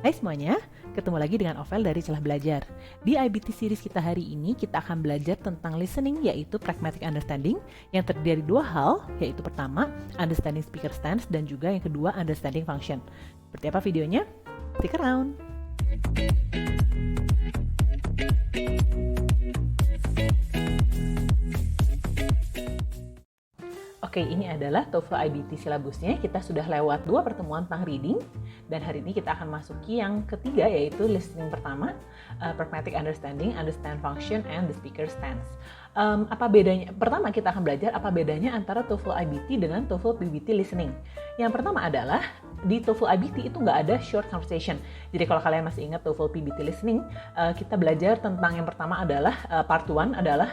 Hai semuanya, ketemu lagi dengan Ovel dari Celah Belajar. Di IBT series kita hari ini, kita akan belajar tentang listening, yaitu pragmatic understanding, yang terdiri dari dua hal, yaitu pertama, understanding speaker stance, dan juga yang kedua, understanding function. Seperti apa videonya? Stick around! Oke, ini adalah TOEFL IBT silabusnya. Kita sudah lewat 2 pertemuan tentang reading, dan hari ini kita akan masuki yang ketiga, yaitu listening pertama, pragmatic understanding, understand function, and the speaker stance. Apa bedanya? Pertama kita akan belajar apa bedanya antara TOEFL IBT dengan TOEFL PBT listening. Yang pertama adalah di TOEFL IBT itu nggak ada short conversation. Jadi kalau kalian masih ingat TOEFL PBT listening, kita belajar tentang yang pertama adalah part 1 adalah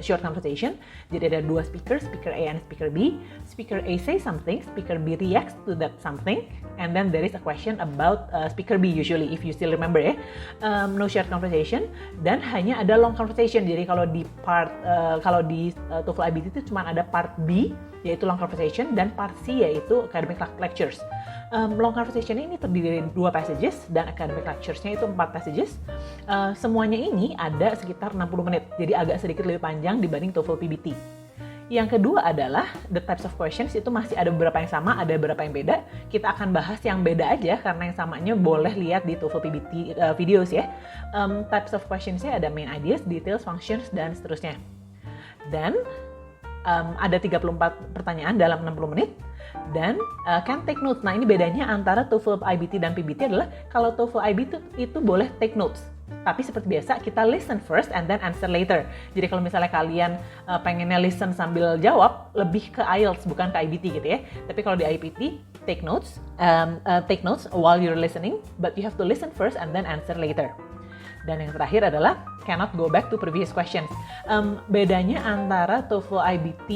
short conversation. Jadi ada 2 speaker, speaker A and speaker B. Speaker A say something, speaker B reacts to that something, and then there is a question about speaker B usually, if you still remember ya. No short conversation, dan hanya ada long conversation. Jadi kalau di TOEFL IBT itu cuma ada part B, yaitu long conversation, dan part C yaitu academic lectures. Long conversation ini terdiri dari 2 passages, dan academic lectures-nya itu 4 passages. Semuanya ini ada sekitar 60 menit, jadi agak sedikit lebih panjang dibanding TOEFL PBT. Yang kedua adalah the types of questions, itu masih ada beberapa yang sama, ada beberapa yang beda. Kita akan bahas yang beda aja, karena yang samanya boleh lihat di TOEFL PBT videos ya. Types of questions-nya ada main ideas, details, functions, dan seterusnya. Dan ada 34 pertanyaan dalam 60 menit, dan can take notes. Nah, ini bedanya antara TOEFL IBT dan PBT adalah kalau TOEFL IBT itu boleh take notes. Tapi seperti biasa, kita listen first and then answer later. Jadi kalau misalnya kalian pengennya listen sambil jawab, lebih ke IELTS, bukan ke IBT gitu ya. Tapi kalau di IBT, take notes while you're listening, but you have to listen first and then answer later. Dan yang terakhir adalah cannot go back to previous questions. Bedanya antara TOEFL IBT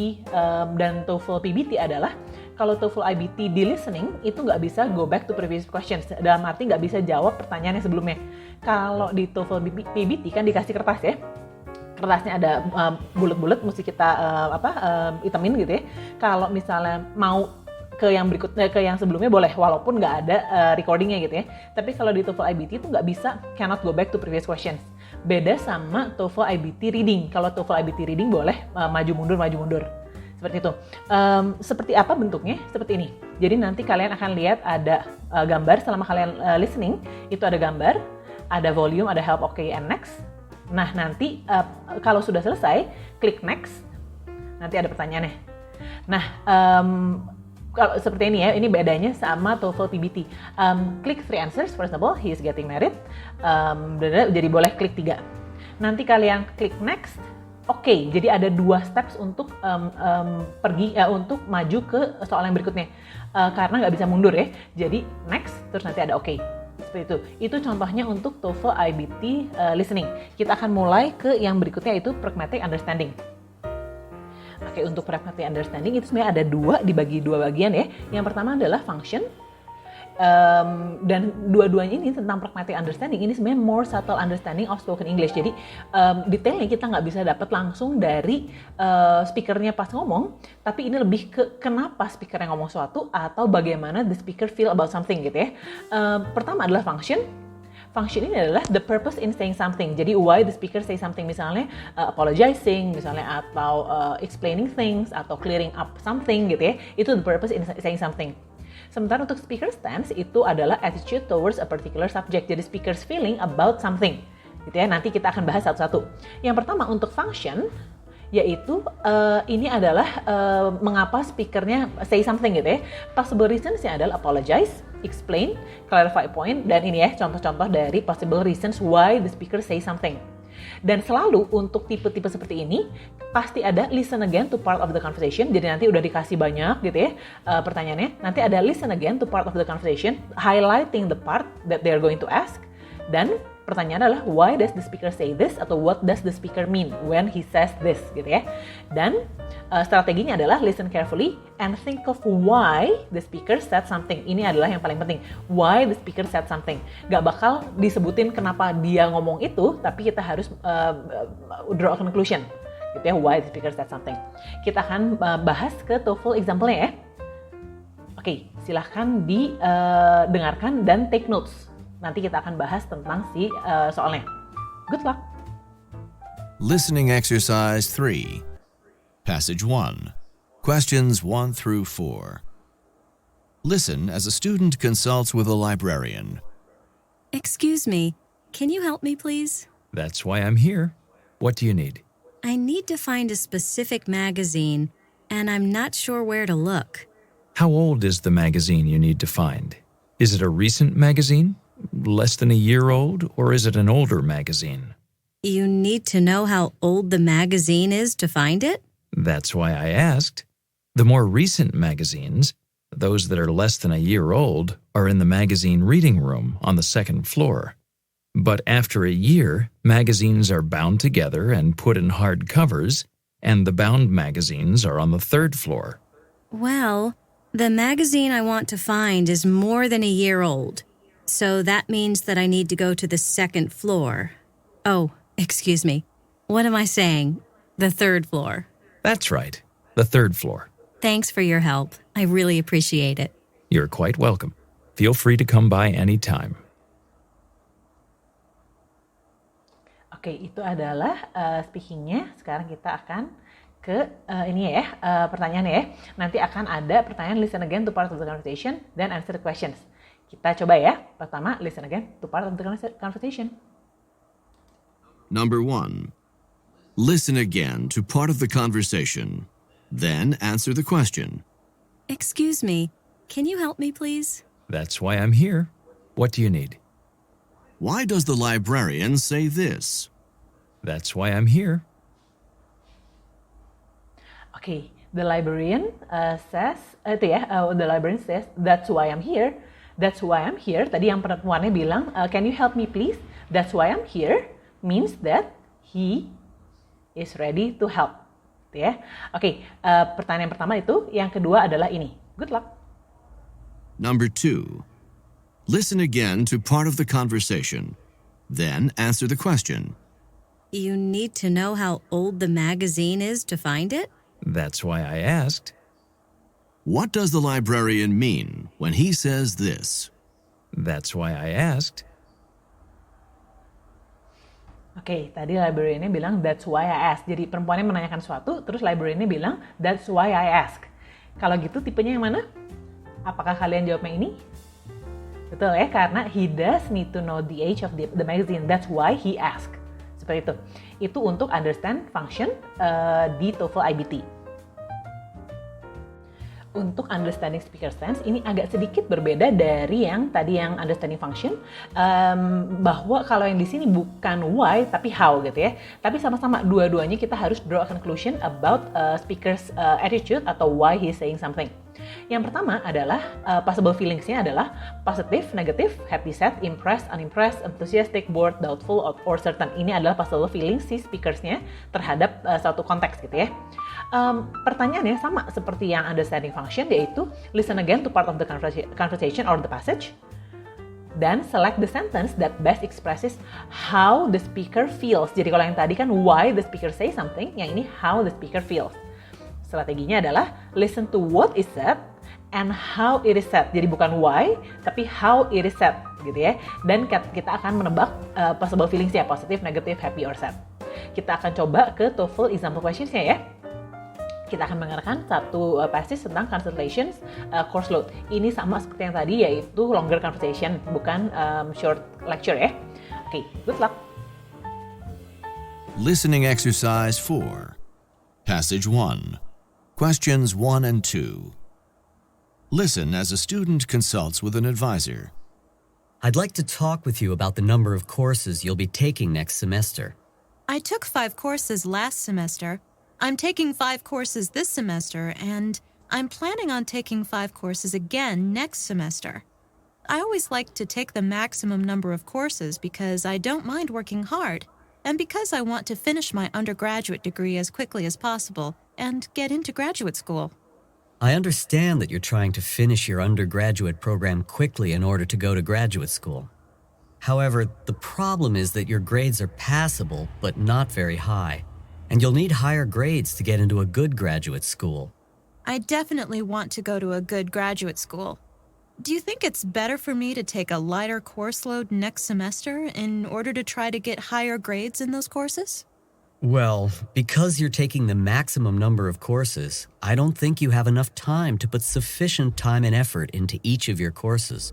dan TOEFL PBT adalah kalau TOEFL IBT di listening itu nggak bisa go back to previous questions. Dalam arti nggak bisa jawab pertanyaan yang sebelumnya. Kalau di TOEFL PBT kan dikasih kertas ya. Kertasnya ada bulet-bulet, mesti kita itemin gitu ya. Kalau misalnya mau ke yang berikutnya, ke yang sebelumnya boleh, walaupun nggak ada recordingnya gitu ya. Tapi kalau di TOEFL IBT itu nggak bisa cannot go back to previous questions. Beda sama TOEFL IBT reading. Kalau TOEFL IBT reading boleh maju mundur. Seperti itu. Seperti apa bentuknya? Seperti ini. Jadi nanti kalian akan lihat ada gambar selama kalian listening. Itu ada gambar, ada volume, ada help, okay, and next. Nah nanti kalau sudah selesai, klik next. Nanti ada pertanyaannya. Nah, kalau seperti ini ya, ini bedanya sama TOEFL PBT. Klik 3 answers, for example, he is getting married. Jadi boleh klik 3. Nanti kalian klik next. Oke, jadi ada 2 steps untuk untuk maju ke soal yang berikutnya. Karena nggak bisa mundur ya. Jadi next, terus nanti ada oke. Seperti itu. Itu contohnya untuk TOEFL IBT listening. Kita akan mulai ke yang berikutnya, itu pragmatic understanding. Oke, untuk pragmatic understanding itu sebenarnya ada 2, dibagi 2 bagian ya. Yang pertama adalah function. Dan dua-duanya ini tentang pragmatic understanding, ini sebenarnya more subtle understanding of spoken English. Jadi detailnya kita nggak bisa dapat langsung dari speakernya pas ngomong, tapi ini lebih ke kenapa speakernya ngomong sesuatu atau bagaimana the speaker feel about something gitu ya. Pertama adalah function. Function ini adalah the purpose in saying something. Jadi why the speaker say something, misalnya apologizing, misalnya atau explaining things, atau clearing up something gitu ya. Itu the purpose in saying something. Sementara untuk speaker stance itu adalah attitude towards a particular subject. Jadi speaker's feeling about something. Gitu ya. Nanti kita akan bahas satu-satu. Yang pertama untuk function, yaitu ini adalah mengapa speakernya say something gitu ya. Possible reasons-nya adalah apologize, explain, clarify point, dan ini ya contoh-contoh dari possible reasons why the speaker say something. Dan selalu untuk tipe-tipe seperti ini pasti ada listen again to part of the conversation. Jadi nanti udah dikasih banyak gitu ya pertanyaannya. Nanti ada listen again to part of the conversation, highlighting the part that they are going to ask. Dan pertanyaan adalah why does the speaker say this, atau what does the speaker mean when he says this gitu ya. Dan strateginya adalah listen carefully and think of why the speaker said something. Ini adalah yang paling penting. Why the speaker said something. Gak bakal disebutin kenapa dia ngomong itu, tapi kita harus draw a conclusion gitu ya, why the speaker said something. Kita akan bahas ke TOEFL example-nya ya. Oke, silahkan didengarkan dan take notes. Nanti kita akan bahas tentang si soalnya. Good luck! Listening exercise 3. Passage 1. Questions 1 through 4. Listen as a student consults with a librarian. Excuse me, can you help me please? That's why I'm here. What do you need? I need to find a specific magazine, and I'm not sure where to look. How old is the magazine you need to find? Is it a recent magazine? Less than a year old? Or is it an older magazine? You need to know how old the magazine is to find it? That's why I asked. The more recent magazines, those that are less than a year old, are in the magazine reading room on the second floor. But after a year, magazines are bound together and put in hard covers, and the bound magazines are on the third floor. Well, the magazine I want to find is more than a year old, so that means that I need to go to the second floor. Oh, excuse me. What am I saying? The third floor. That's right, the third floor. Thanks for your help. I really appreciate it. You're quite welcome. Feel free to come by anytime. Oke, itu adalah speakingnya. Sekarang kita akan ke ini ya, pertanyaannya ya. Nanti akan ada pertanyaan listen again to part of the conversation, then answer the questions. Kita coba ya. Pertama, listen again to part of the conversation. Number 1. Listen again to part of the conversation. Then answer the question. Excuse me, can you help me please? That's why I'm here. What do you need? Why does the librarian say this? That's why I'm here. Okay, the librarian says, the librarian says, that's why I'm here. That's why I'm here. Tadi yang perempuannya bilang, can you help me please? That's why I'm here means that he is ready to help. Ya, oke. Pertanyaan pertama itu, yang kedua adalah ini. Good luck. Number 2. Listen again to part of the conversation. Then answer the question. You need to know how old the magazine is to find it? That's why I asked. What does the librarian mean when he says this? That's why I asked. Oke, tadi librariannya bilang that's why I ask. Jadi perempuannya menanyakan sesuatu, terus librariannya bilang that's why I ask. Kalau gitu tipenya yang mana? Apakah kalian jawabnya ini? Betul ya, karena he does need to know the age of the magazine. That's why he ask. Seperti itu. Itu untuk understand function di TOEFL IBT. Untuk understanding speaker stance, ini agak sedikit berbeda dari yang tadi yang understanding function, bahwa kalau yang di sini bukan why tapi how gitu ya. Tapi sama-sama dua-duanya kita harus draw a conclusion about speaker's attitude atau why he saying something. Yang pertama adalah possible feelings-nya adalah positive, negative, happy, sad, impressed, unimpressed, enthusiastic, bored, doubtful, or certain. Ini adalah possible feelings si speakers-nya terhadap suatu konteks gitu ya. Pertanyaannya sama seperti yang understanding function, yaitu listen again to part of the conversation or the passage, dan select the sentence that best expresses how the speaker feels. Jadi kalau yang tadi kan why the speaker say something, yang ini how the speaker feels. Strateginya adalah listen to what is said and how it is said. Jadi bukan why, tapi how it is said gitu ya. Dan kita akan menebak possible feelings ya, positive, negative, happy, or sad. Kita akan coba ke TOEFL example questions-nya ya. Kita akan mendengarkan satu passage tentang concentrations course load. Ini sama seperti yang tadi, yaitu longer conversation, bukan short lecture ya. Oke, good luck. Listening exercise 4. Passage 1. Questions 1 and 2. Listen as a student consults with an advisor. I'd like to talk with you about the number of courses you'll be taking next semester. I took 5 courses last semester. I'm taking 5 courses this semester, and I'm planning on taking 5 courses again next semester. I always like to take the maximum number of courses because I don't mind working hard, and because I want to finish my undergraduate degree as quickly as possible and get into graduate school. I understand that you're trying to finish your undergraduate program quickly in order to go to graduate school. However, the problem is that your grades are passable but not very high, and you'll need higher grades to get into a good graduate school. I definitely want to go to a good graduate school. Do you think it's better for me to take a lighter course load next semester in order to try to get higher grades in those courses? Well, because you're taking the maximum number of courses, I don't think you have enough time to put sufficient time and effort into each of your courses.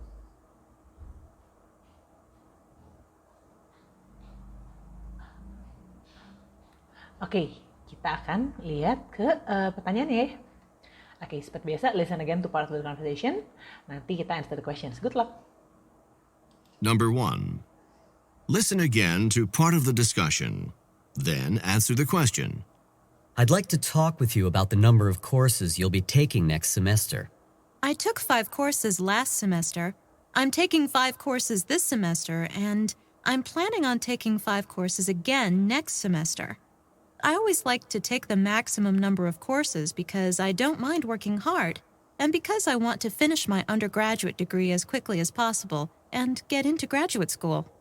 Oke, kita akan lihat ke pertanyaannya ya. Oke, seperti biasa, listen again to part of the conversation. Nanti kita answer the questions. Good luck. Number 1. Listen again to part of the discussion. Then answer the question. I'd like to talk with you about the number of courses you'll be taking next semester. I took 5 courses last semester. I'm taking 5 courses this semester, and I'm planning on taking 5 courses again next semester. I always like to take the maximum number of courses because I don't mind working hard, and because I want to finish my undergraduate degree as quickly as possible and get into graduate school.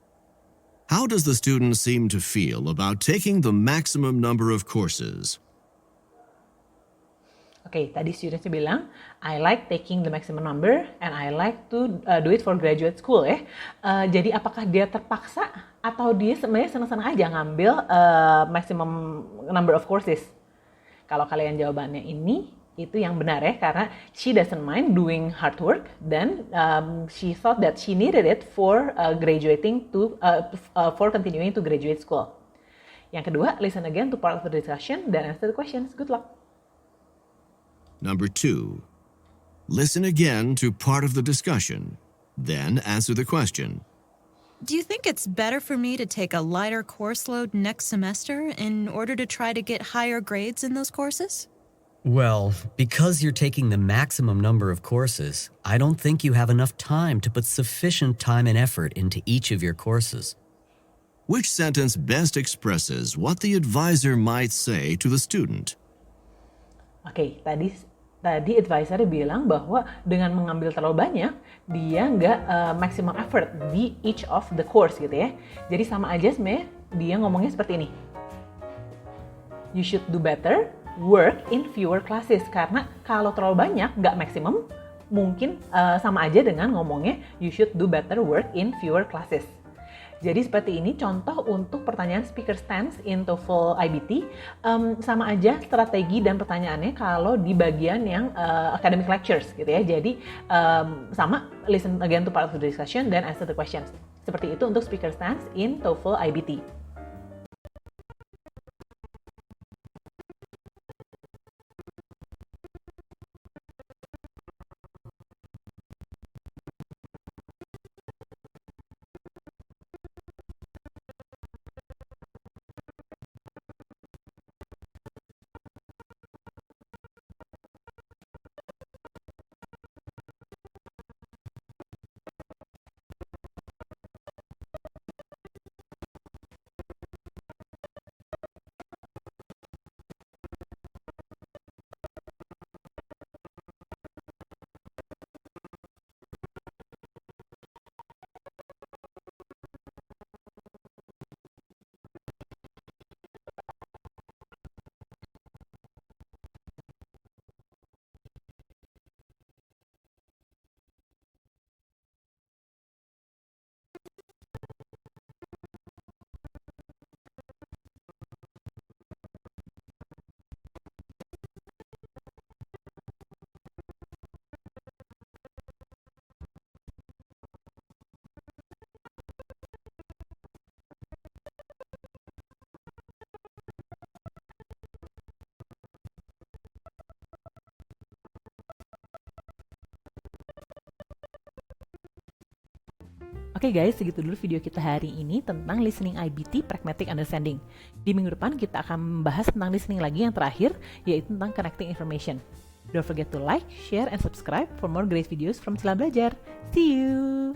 How does the student seem to feel about taking the maximum number of courses? Oke, tadi studentnya bilang, I like taking the maximum number and I like to do it for graduate school ya. Jadi apakah dia terpaksa atau dia sebenarnya senang-senang aja ngambil maximum number of courses? Kalau kalian jawabannya ini, itu yang benar ya, karena she doesn't mind doing hard work dan she thought that she needed it for graduating to for continuing to graduate school. Yang kedua, listen again to part of the discussion dan answer the questions. Good luck. Number 2. Listen again to part of the discussion. Then answer the question. Do you think it's better for me to take a lighter course load next semester in order to try to get higher grades in those courses? Well, because you're taking the maximum number of courses, I don't think you have enough time to put sufficient time and effort into each of your courses. Which sentence best expresses what the advisor might say to the student? Oke, tadi advisor bilang bahwa dengan mengambil terlalu banyak, dia nggak maximum effort di each of the course gitu ya. Jadi sama aja sebenarnya dia ngomongnya seperti ini. You should do better, work in fewer classes. Karena kalau terlalu banyak, nggak maximum, mungkin sama aja dengan ngomongnya you should do better, work in fewer classes. Jadi seperti ini contoh untuk pertanyaan speaker stance in TOEFL IBT. Sama aja strategi dan pertanyaannya kalau di bagian yang academic lectures gitu ya. Jadi sama listen again to part of the discussion dan answer the questions. Seperti itu untuk speaker stance in TOEFL IBT. Oke guys, segitu dulu video kita hari ini tentang listening IBT Pragmatic Understanding. Di minggu depan kita akan membahas tentang listening lagi yang terakhir, yaitu tentang connecting information. Don't forget to like, share, and subscribe for more great videos from Sila Belajar. See you!